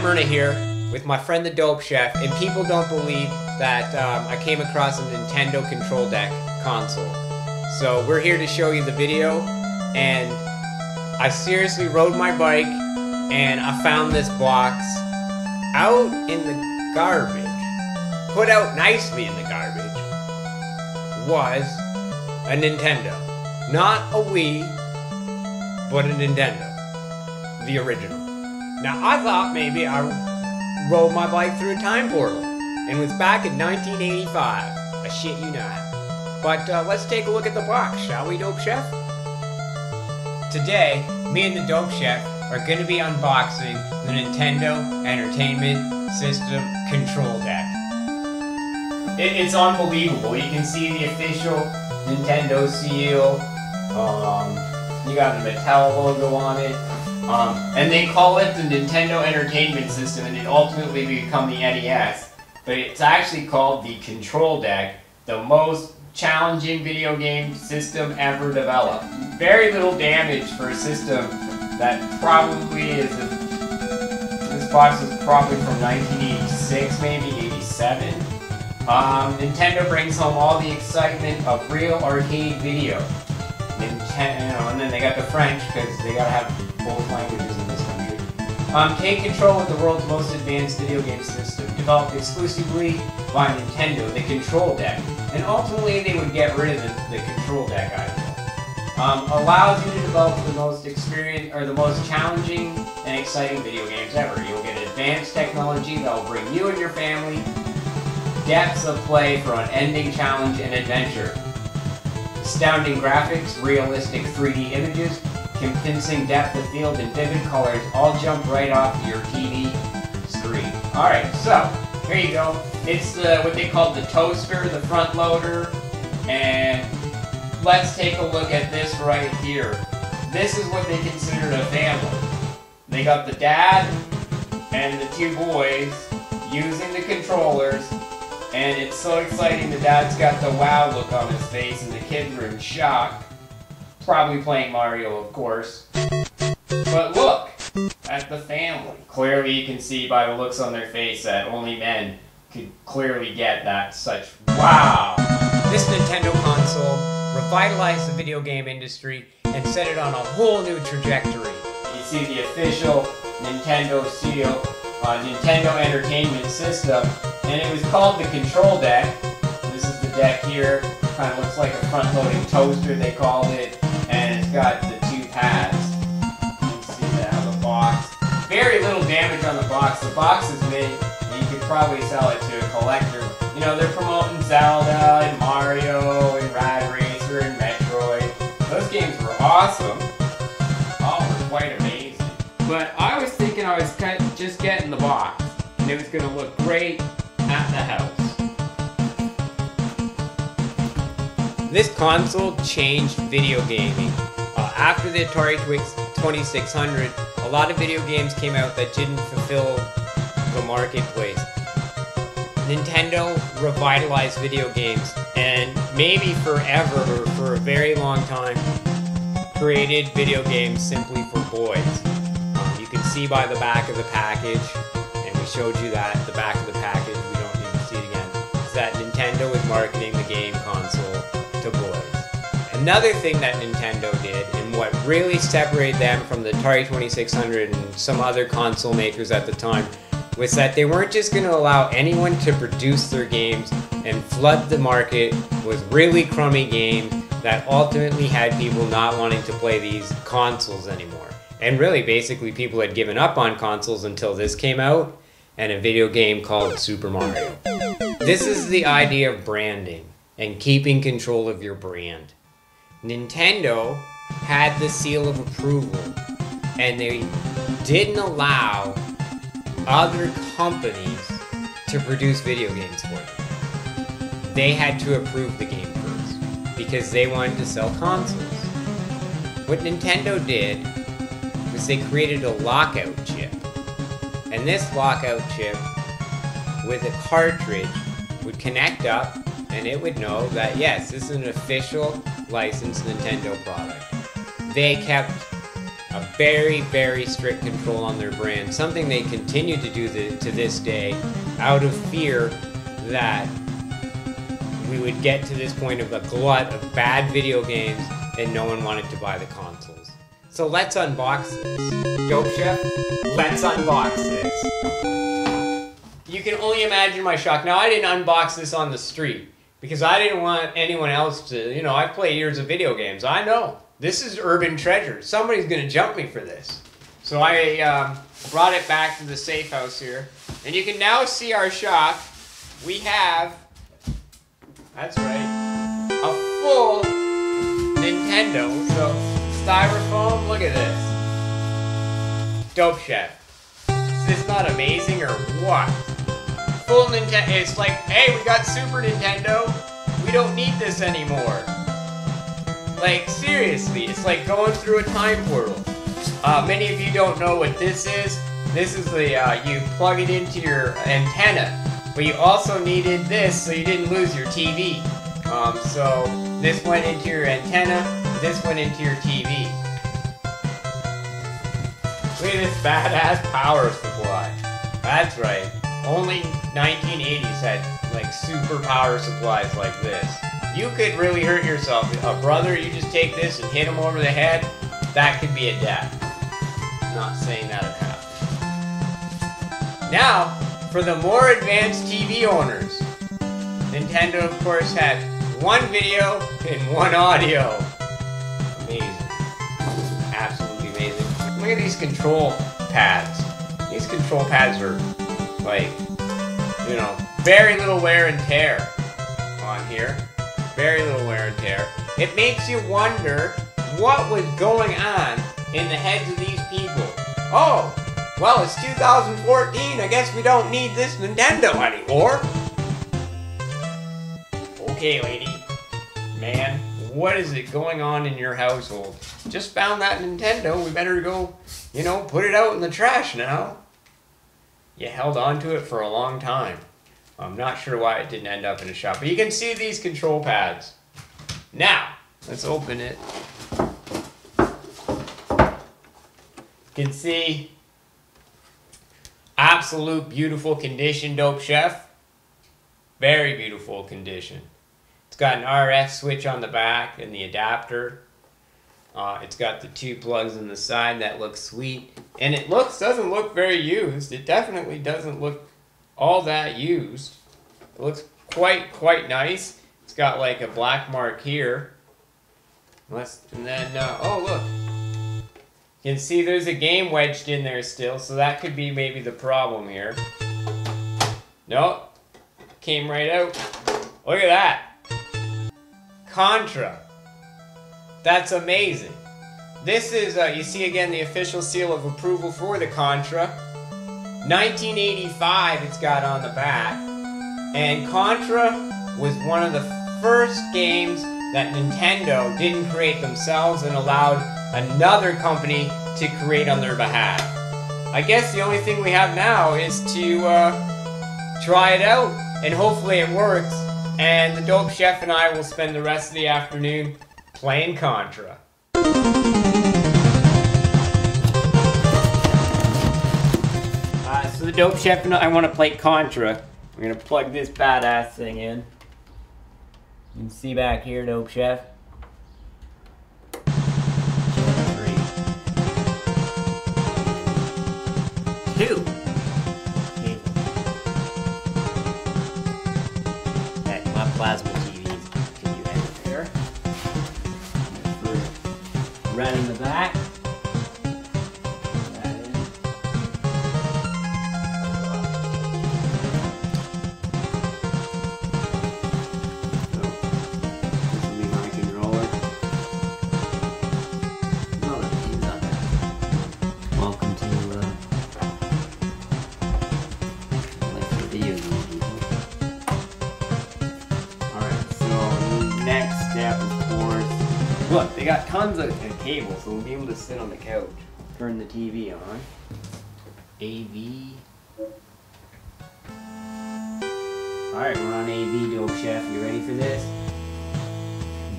Mernagh here with my friend the Dope Chef, and people don't believe that I came across a Nintendo control deck console. So we're here to show you the video, and I seriously rode my bike and I found this box out in the garbage, put out nicely in the garbage, was a Nintendo. Not a Wii, but a Nintendo. The original. Now I thought maybe I rode my bike through a time portal and was back in 1985. I shit you not. But let's take a look at the box, shall we, Dope Chef? Today, me and the Dope Chef are going to be unboxing the Nintendo Entertainment System control deck. It's unbelievable. You can see the official Nintendo seal. You got the Mattel logo on it. And they call it the Nintendo Entertainment System, and it ultimately become the NES. But it's actually called the Control Deck, the most challenging video game system ever developed. Very little damage for a system that probably is this box is probably from 1986, maybe 87. Nintendo brings home all the excitement of real arcade video. And then they got the French, because they gotta have both languages in this country. Take control of the world's most advanced video game system, developed exclusively by Nintendo, the Control Deck. And ultimately they would get rid of the Control Deck idea. Allows you to develop the most the most challenging and exciting video games ever. You'll get advanced technology that will bring you and your family depths of play for unending challenge and adventure. Astounding graphics, realistic 3D images, convincing depth of field, and vivid colors all jump right off your TV screen. Alright, so, here you go. It's what they call the toaster, the front loader, and let's take a look at this right here. This is what they considered a family. They got the dad and the two boys using the controllers. And it's so exciting, the dad's got the wow look on his face and the kids are in shock. Probably playing Mario, of course. But look at the family. Clearly you can see by the looks on their face that only men could clearly get that such wow. This Nintendo console revitalized the video game industry and set it on a whole new trajectory. You see the official Nintendo seal, Nintendo Entertainment System. And it was called the Control Deck. This is the deck here. Kind of looks like a front-loading toaster, they called it. And it's got the two pads. You can see that on the box. Very little damage on the box. The box is mint, and you could probably sell it to a collector. You know, they're promoting Zelda and Mario and Rad Racer and Metroid. Those games were awesome. All were quite amazing. But I was thinking I was just getting the box, and it was going to look great at the house. This console changed video gaming. After the Atari 2600, a lot of video games came out that didn't fulfill the marketplace. Nintendo revitalized video games, and maybe forever, or for a very long time, created video games simply for boys. You can see by the back of the package, and we showed you that, the back of the package, we don't need to see it again, is that Nintendo is marketing the game console to boys. Another thing that Nintendo did, and what really separated them from the Atari 2600 and some other console makers at the time, was that they weren't just going to allow anyone to produce their games and flood the market with really crummy games that ultimately had people not wanting to play these consoles anymore. And really, basically, people had given up on consoles until this came out, and a video game called Super Mario. This is the idea of branding and keeping control of your brand. Nintendo had the seal of approval, and they didn't allow other companies to produce video games for them. They had to approve the game first, because they wanted to sell consoles. What Nintendo did was they created a lockout chip. And this lockout chip, with a cartridge, would connect up, and it would know that, yes, this is an official licensed Nintendo product. They kept a very, very strict control on their brand. Something they continue to do to this day out of fear that we would get to this point of a glut of bad video games and no one wanted to buy the consoles. So let's unbox this. Dope Chef, let's unbox this. You can only imagine my shock. Now, I didn't unbox this on the street because I didn't want anyone else to, you know, I play years of video games. I know. This is urban treasure. Somebody's going to jump me for this. So I brought it back to the safe house here. And you can now see our shock. We have, that's right, a full Nintendo. So, styrofoam, look at this. Dope Chef. Is this not amazing or what? Full Nintendo. It's like, hey, we got Super Nintendo. We don't need this anymore. Like, seriously, it's like going through a time portal. Many of you don't know what this is. This is the, you plug it into your antenna. But you also needed this so you didn't lose your TV. So this went into your antenna, this went into your TV. Look at this badass power supply. That's right. Only 1980s had like super power supplies like this. You could really hurt yourself. Brother, you just take this and hit him over the head, that could be a death. I'm not saying that enough. Now, for the more advanced TV owners, Nintendo, of course, had one video and one audio. Amazing. Absolutely amazing. Look at these control pads. These control pads are, like, you know, very little wear and tear on here. Very little wear and tear. It makes you wonder what was going on in the heads of these people. Oh, well, it's 2014. I guess we don't need this Nintendo anymore. Okay, lady. Man, what is it going on in your household? Just found that Nintendo. We better go, you know, put it out in the trash now. You held on to it for a long time. I'm not sure why it didn't end up in a shop, but you can see these control pads. Now, let's open it. You can see absolute beautiful condition, Dope Chef. Very beautiful condition. It's got an RF switch on the back and the adapter. It's got the two plugs on the side. That looks sweet. And it doesn't look very used. It definitely doesn't look all that used. It looks quite nice. It's got like a black mark here. And then, oh look. You can see there's a game wedged in there still, so that could be maybe the problem here. Nope. Came right out. Look at that. Contra. That's amazing. This is, you see again the official seal of approval for the Contra. 1985 it's got on the back. And Contra was one of the first games that Nintendo didn't create themselves and allowed another company to create on their behalf. I guess the only thing we have now is to try it out, and hopefully it works, and the Dope Chef and I will spend the rest of the afternoon playing Contra. So the Dope Chef and I want to play Contra. We're going to plug this badass thing in. You can see back here, Dope Chef. 3. Okay, my plasma TVs can you edit there. Running the back. Look, they got tons of cables, so we'll be able to sit on the couch. Turn the TV on. AV. Alright, we're on AV, Dope Chef. You ready for this?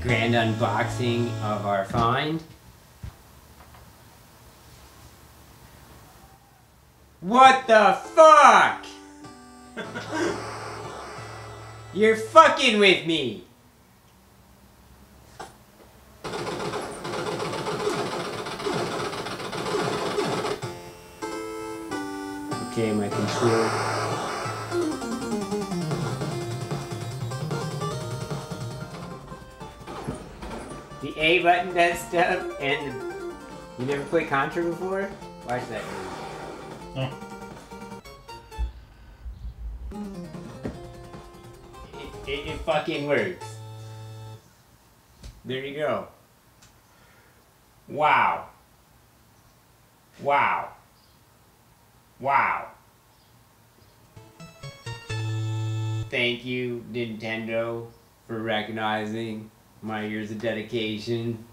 Grand unboxing of our find. What the fuck? You're fucking with me. Okay, my controller. The A button does stuff, and you never played Contra before? Watch that movie. It fucking works. There you go. Wow. Wow. Wow. Thank you, Nintendo, for recognizing my years of dedication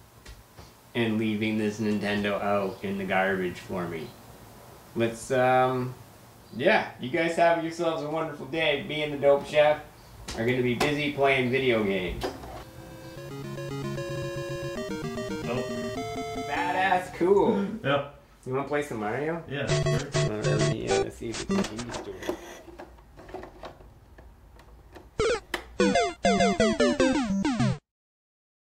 and leaving this Nintendo out in the garbage for me. Let's, yeah, you guys have yourselves a wonderful day. Me and the Dope Chef are going to be busy playing video games. Oh. Badass, cool. Yeah. You want to play some Mario? Yeah, sure. Let's see if we can do store.